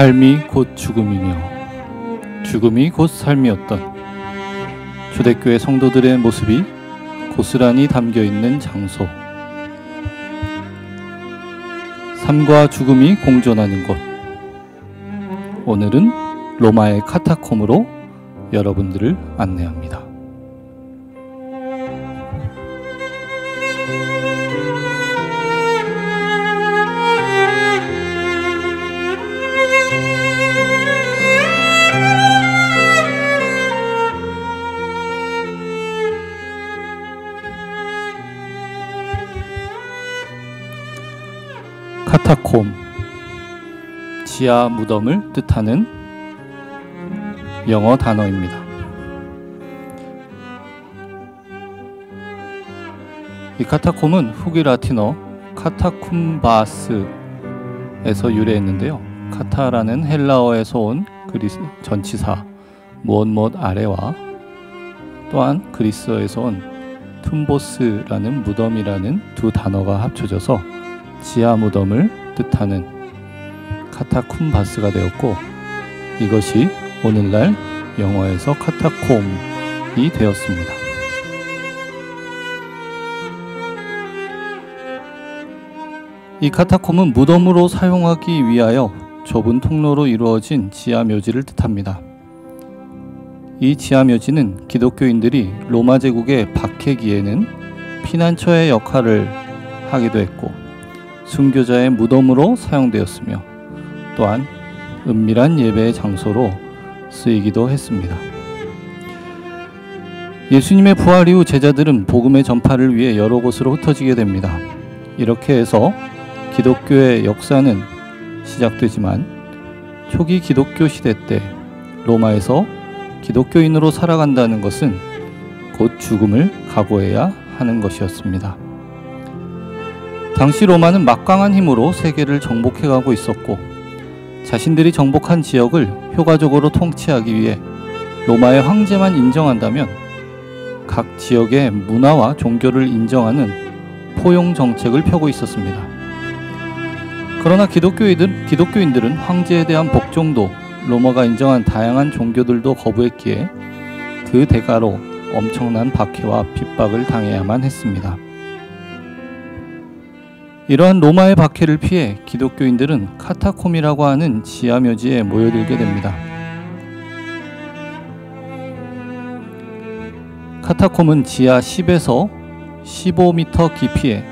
삶이 곧 죽음이며 죽음이 곧 삶이었던 초대교회 성도들의 모습이 고스란히 담겨있는 장소, 삶과 죽음이 공존하는 곳. 오늘은 로마의 카타콤으로 여러분들을 안내합니다. 카타콤, 지하 무덤을 뜻하는 영어 단어입니다. 이 카타콤은 후기 라틴어 카타쿰바스에서 유래했는데요. 카타라는 헬라어에서 온 그리스 전치사 무엇 아래와 또한 그리스어에서 온 툼보스라는 무덤이라는 두 단어가 합쳐져서 지하 무덤을 뜻하는 카타쿰바스가 되었고, 이것이 오늘날 영어에서 카타콤이 되었습니다. 이 카타콤은 무덤으로 사용하기 위하여 좁은 통로로 이루어진 지하 묘지를 뜻합니다. 이 지하 묘지는 기독교인들이 로마 제국의 박해기에는 피난처의 역할을 하기도 했고, 순교자의 무덤으로 사용되었으며 또한 은밀한 예배의 장소로 쓰이기도 했습니다. 예수님의 부활 이후 제자들은 복음의 전파를 위해 여러 곳으로 흩어지게 됩니다. 이렇게 해서 기독교의 역사는 시작되지만, 초기 기독교 시대 때 로마에서 기독교인으로 살아간다는 것은 곧 죽음을 각오해야 하는 것이었습니다. 당시 로마는 막강한 힘으로 세계를 정복해가고 있었고, 자신들이 정복한 지역을 효과적으로 통치하기 위해 로마의 황제만 인정한다면 각 지역의 문화와 종교를 인정하는 포용 정책을 펴고 있었습니다. 그러나 기독교인들은 황제에 대한 복종도 로마가 인정한 다양한 종교들도 거부했기에 그 대가로 엄청난 박해와 핍박을 당해야만 했습니다. 이러한 로마의 박해를 피해 기독교인들은 카타콤이라고 하는 지하 묘지에 모여들게 됩니다. 카타콤은 지하 10에서 15m 깊이에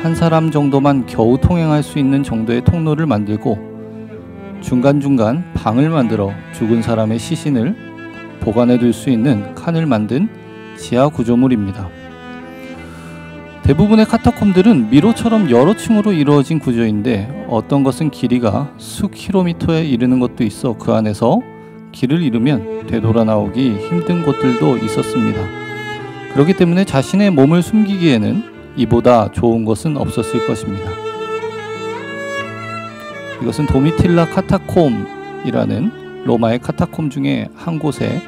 한 사람 정도만 겨우 통행할 수 있는 정도의 통로를 만들고, 중간중간 방을 만들어 죽은 사람의 시신을 보관해 둘 수 있는 칸을 만든 지하 구조물입니다. 대부분의 카타콤들은 미로처럼 여러 층으로 이루어진 구조인데, 어떤 것은 길이가 수 킬로미터에 이르는 것도 있어 그 안에서 길을 잃으면 되돌아 나오기 힘든 곳들도 있었습니다. 그렇기 때문에 자신의 몸을 숨기기에는 이보다 좋은 것은 없었을 것입니다. 이것은 도미틸라 카타콤이라는 로마의 카타콤 중에 한 곳을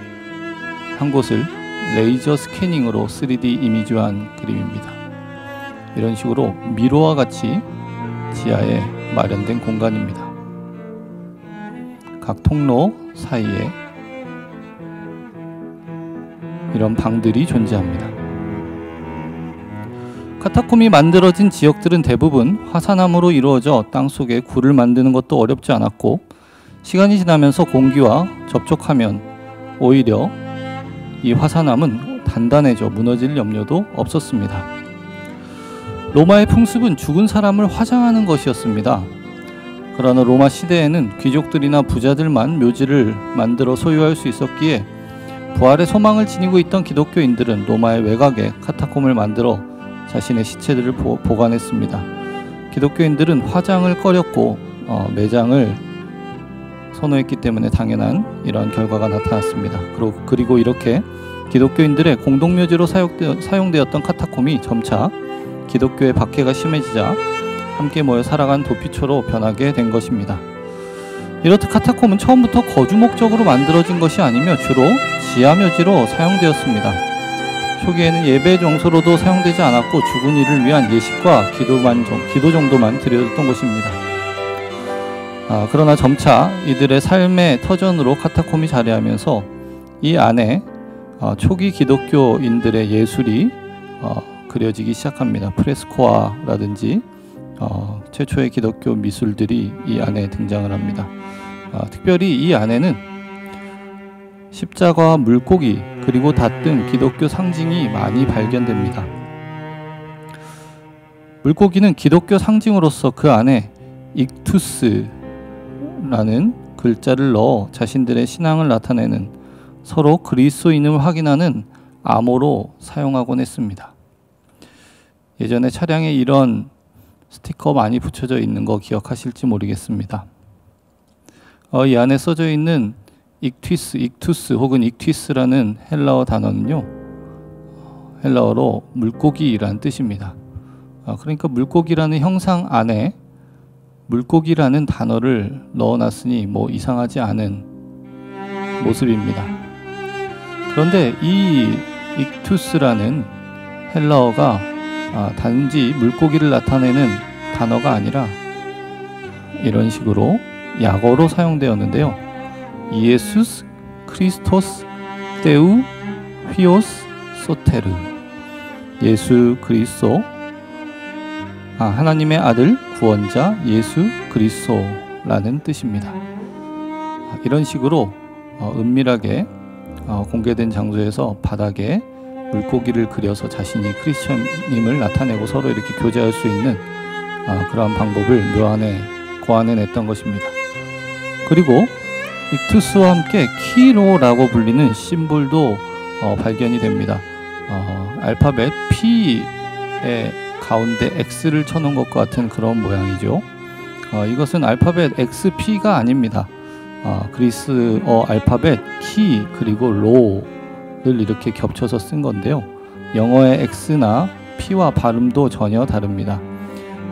레이저 스캐닝으로 3D 이미지화한 그림입니다. 이런 식으로 미로와 같이 지하에 마련된 공간입니다. 각 통로 사이에 이런 방들이 존재합니다. 카타콤이 만들어진 지역들은 대부분 화산암으로 이루어져 땅속에 굴을 만드는 것도 어렵지 않았고, 시간이 지나면서 공기와 접촉하면 오히려 이 화산암은 단단해져 무너질 염려도 없었습니다. 로마의 풍습은 죽은 사람을 화장하는 것이었습니다. 그러나 로마 시대에는 귀족들이나 부자들만 묘지를 만들어 소유할 수 있었기에 부활의 소망을 지니고 있던 기독교인들은 로마의 외곽에 카타콤을 만들어 자신의 시체들을 보관했습니다. 기독교인들은 화장을 꺼렸고 매장을 선호했기 때문에 당연한 이러한 결과가 나타났습니다. 그리고 이렇게 기독교인들의 공동묘지로 사용되었던 카타콤이 점차 기독교의 박해가 심해지자 함께 모여 살아간 도피처로 변하게 된 것입니다. 이렇듯 카타콤은 처음부터 거주 목적으로 만들어진 것이 아니며 주로 지하묘지로 사용되었습니다. 초기에는 예배 장소로도 사용되지 않았고 죽은 이를 위한 예식과 기도 정도만 드려졌던 것입니다. 그러나 점차 이들의 삶의 터전으로 카타콤이 자리하면서 이 안에 초기 기독교인들의 예술이 그려지기 시작합니다. 프레스코아라든지 최초의 기독교 미술들이 이 안에 등장을 합니다. 특별히 이 안에는 십자가와 물고기 그리고 닷 등 기독교 상징이 많이 발견됩니다. 물고기는 기독교 상징으로서 그 안에 익투스라는 글자를 넣어 자신들의 신앙을 나타내는, 서로 그리스도인을 확인하는 암호로 사용하곤 했습니다. 예전에 차량에 이런 스티커 많이 붙여져 있는 거 기억하실지 모르겠습니다. 이 안에 써져 있는 익투스 혹은 익튀스라는 헬라어 단어는요, 헬라어로 물고기라는 뜻입니다. 그러니까 물고기라는 형상 안에 물고기라는 단어를 넣어놨으니 뭐 이상하지 않은 모습입니다. 그런데 이 익투스라는 헬라어가 단지 물고기를 나타내는 단어가 아니라 이런 식으로 약어로 사용되었는데요. 이에수스 크리스토스 테우 휘오스 소테르, 예수 그리스도, 하나님의 아들 구원자 예수 그리스도라는 뜻입니다. 이런 식으로 은밀하게 공개된 장소에서 바닥에 물고기를 그려서 자신이 크리스천임을 나타내고 서로 이렇게 교제할 수 있는 그러한 방법을 묘안에 고안해냈던 것입니다. 그리고 익투스와 함께 키로라고 불리는 심볼도 발견이 됩니다. 알파벳 P의 가운데 X를 쳐놓은 것과 같은 그런 모양이죠. 이것은 알파벳 XP가 아닙니다. 그리스어 알파벳 키 그리고 로를 이렇게 겹쳐서 쓴 건데요. 영어의 X나 P와 발음도 전혀 다릅니다.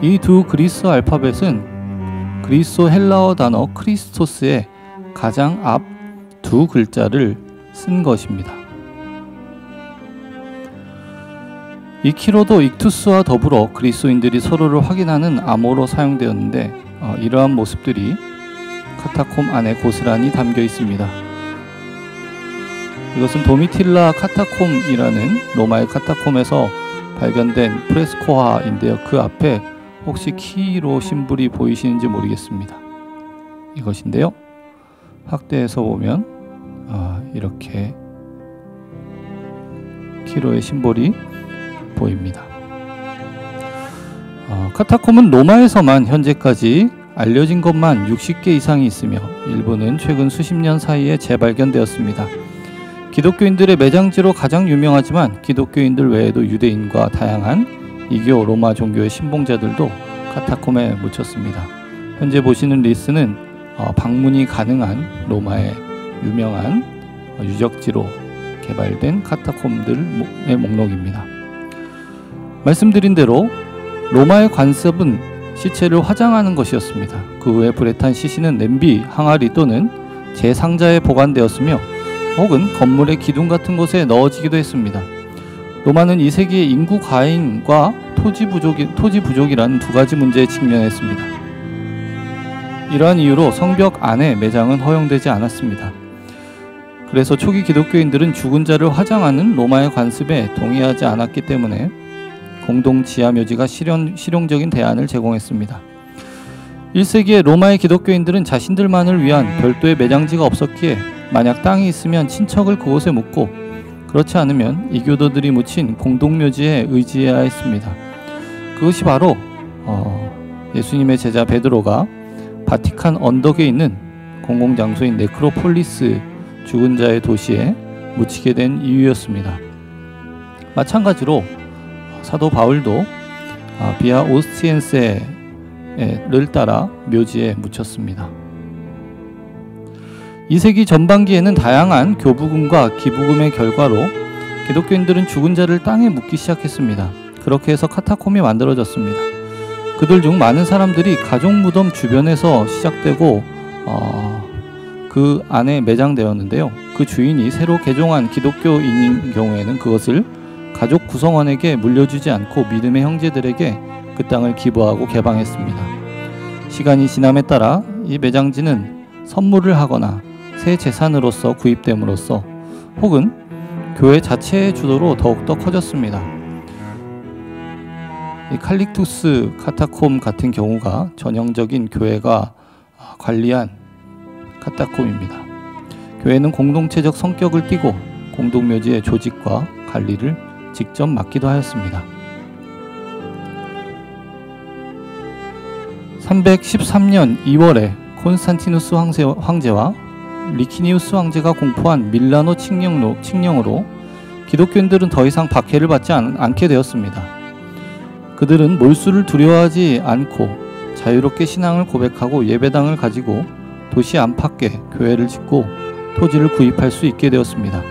이 두 그리스어 알파벳은 그리스어 헬라어 단어 크리스토스의 가장 앞 두 글자를 쓴 것입니다. 이 키로도 익투스와 더불어 그리스도인들이 서로를 확인하는 암호로 사용되었는데 이러한 모습들이 카타콤 안에 고스란히 담겨 있습니다. 이것은 도미틸라 카타콤이라는 로마의 카타콤에서 발견된 프레스코화인데요. 그 앞에 혹시 키로 심볼이 보이시는지 모르겠습니다. 이것인데요. 확대해서 보면 이렇게 키로의 심볼이 보입니다. 카타콤은 로마에서만 현재까지 알려진 것만 60개 이상이 있으며 일부는 최근 수십 년 사이에 재발견되었습니다. 기독교인들의 매장지로 가장 유명하지만 기독교인들 외에도 유대인과 다양한 이교 로마 종교의 신봉자들도 카타콤에 묻혔습니다. 현재 보시는 리스트는 방문이 가능한 로마의 유명한 유적지로 개발된 카타콤들의 목록입니다. 말씀드린 대로 로마의 관습은 시체를 화장하는 것이었습니다. 그 후에 브레탄 시신은 냄비, 항아리 또는 제상자에 보관되었으며 혹은 건물의 기둥 같은 곳에 넣어지기도 했습니다. 로마는 2세기의 인구 과잉과 토지 부족이라는 두 가지 문제에 직면했습니다. 이러한 이유로 성벽 안에 매장은 허용되지 않았습니다. 그래서 초기 기독교인들은 죽은 자를 화장하는 로마의 관습에 동의하지 않았기 때문에 공동 지하묘지가 실용적인 대안을 제공했습니다. 1세기에 로마의 기독교인들은 자신들만을 위한 별도의 매장지가 없었기에 만약 땅이 있으면 친척을 그곳에 묻고 그렇지 않으면 이교도들이 묻힌 공동묘지에 의지해야 했습니다. 그것이 바로 예수님의 제자 베드로가 바티칸 언덕에 있는 공공장소인 네크로폴리스 죽은 자의 도시에 묻히게 된 이유였습니다. 마찬가지로 사도 바울도 비아 오스티엔세를 따라 묘지에 묻혔습니다. 2세기 전반기에는 다양한 교부금과 기부금의 결과로 기독교인들은 죽은 자를 땅에 묻기 시작했습니다. 그렇게 해서 카타콤이 만들어졌습니다. 그들 중 많은 사람들이 가족 무덤 주변에서 시작되고 그 안에 매장되었는데요. 그 주인이 새로 개종한 기독교인인 경우에는 그것을 가족 구성원에게 물려주지 않고 믿음의 형제들에게 그 땅을 기부하고 개방했습니다. 시간이 지남에 따라 이 매장지는 선물을 하거나 새 재산으로서 구입됨으로써 혹은 교회 자체의 주도로 더욱더 커졌습니다. 이 칼릭투스 카타콤 같은 경우가 전형적인 교회가 관리한 카타콤입니다. 교회는 공동체적 성격을 띠고 공동묘지의 조직과 관리를 직접 맡기도 하였습니다. 313년 2월에 콘스탄티누스 황제와 리키니우스 황제가 공포한 밀라노 칙령으로 기독교인들은 더 이상 박해를 받지 않게 되었습니다. 그들은 몰수를 두려워하지 않고 자유롭게 신앙을 고백하고 예배당을 가지고 도시 안팎에 교회를 짓고 토지를 구입할 수 있게 되었습니다.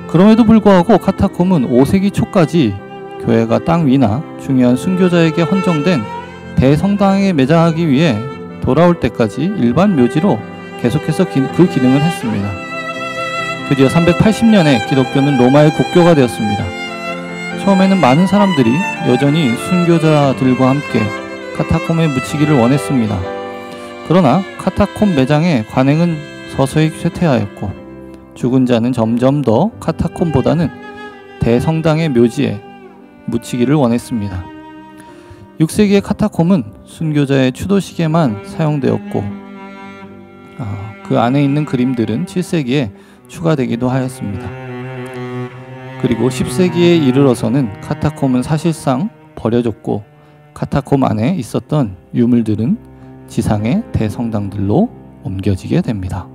그럼에도 불구하고 카타콤은 5세기 초까지 교회가 땅 위나 중요한 순교자에게 헌정된 대성당에 매장하기 위해 돌아올 때까지 일반 묘지로 계속해서 그 기능을 했습니다. 드디어 380년에 기독교는 로마의 국교가 되었습니다. 처음에는 많은 사람들이 여전히 순교자들과 함께 카타콤에 묻히기를 원했습니다. 그러나 카타콤 매장의 관행은 서서히 쇠퇴하였고 죽은 자는 점점 더 카타콤보다는 대성당의 묘지에 묻히기를 원했습니다. 6세기의 카타콤은 순교자의 추도식에만 사용되었고 그 안에 있는 그림들은 7세기에 추가되기도 하였습니다. 그리고 10세기에 이르러서는 카타콤은 사실상 버려졌고 카타콤 안에 있었던 유물들은 지상의 대성당들로 옮겨지게 됩니다.